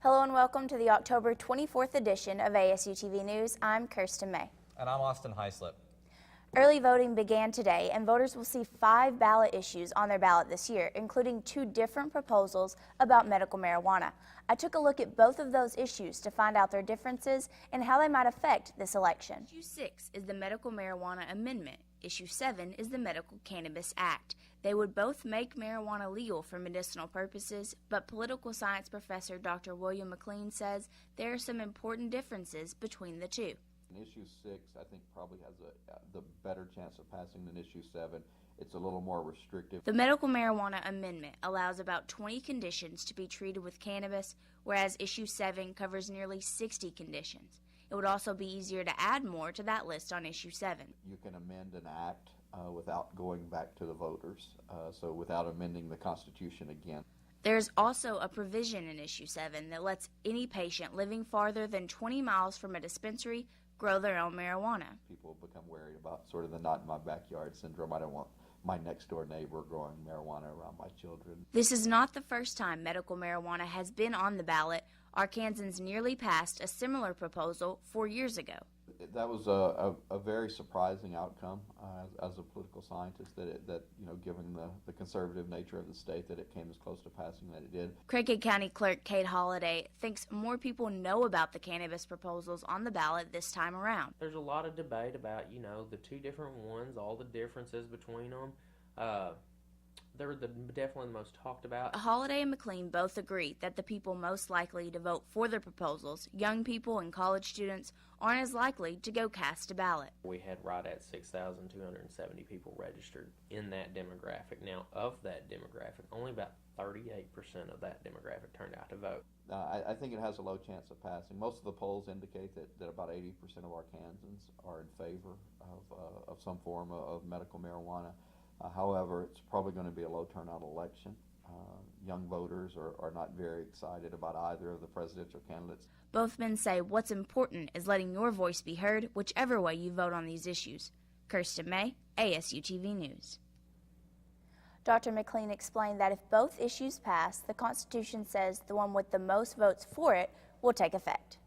Hello and welcome to the October 24th edition of ASU-TV News. I'm Kirstin May. And I'm Austin Heislip. Early voting began today, and voters will see 5 ballot issues on their ballot this year, including 2 different proposals about medical marijuana. I took a look at both of those issues to find out their differences and how they might affect this election. Issue 6 is the Medical Marijuana Amendment. Issue 7 is the Medical Cannabis Act. They would both make marijuana legal for medicinal purposes, but political science professor Dr. William McLean says there are some important differences between the two. Issue 6, I think, probably has the better chance of passing than Issue 7. It's a little more restrictive. The Medical Marijuana Amendment allows about 20 conditions to be treated with cannabis, whereas Issue 7 covers nearly 60 conditions. It would also be easier to add more to that list on Issue 7. You can amend an act without going back to the voters, so without amending the Constitution again. There's also a provision in Issue 7 that lets any patient living farther than 20 miles from a dispensary grow their own marijuana. People become worried about sort of the not in my backyard syndrome. I don't want my next door neighbor growing marijuana around my children. This is not the first time medical marijuana has been on the ballot. Arkansans nearly passed a similar proposal 4 years ago. That was a very surprising outcome as a political scientist, that given the conservative nature of the state, that it came as close to passing that it did. Craighead County Clerk Kate Holliday thinks more people know about the cannabis proposals on the ballot this time around. There's a lot of debate about, the two different ones, all the differences between them. They're definitely the most talked about. Holliday and McLean both agree that the people most likely to vote for the proposals, young people and college students, aren't as likely to go cast a ballot. We had right at 6,270 people registered in that demographic. Now, of that demographic, only about 38% of that demographic turned out to vote. I think it has a low chance of passing. Most of the polls indicate that about 80% of Arkansans are in favor of some form of medical marijuana. However, it's probably going to be a low turnout election. Young voters are not very excited about either of the presidential candidates. Both men say what's important is letting your voice be heard whichever way you vote on these issues. Kirstin May, ASU-TV News. Dr. McLean explained that if both issues pass, the Constitution says the one with the most votes for it will take effect.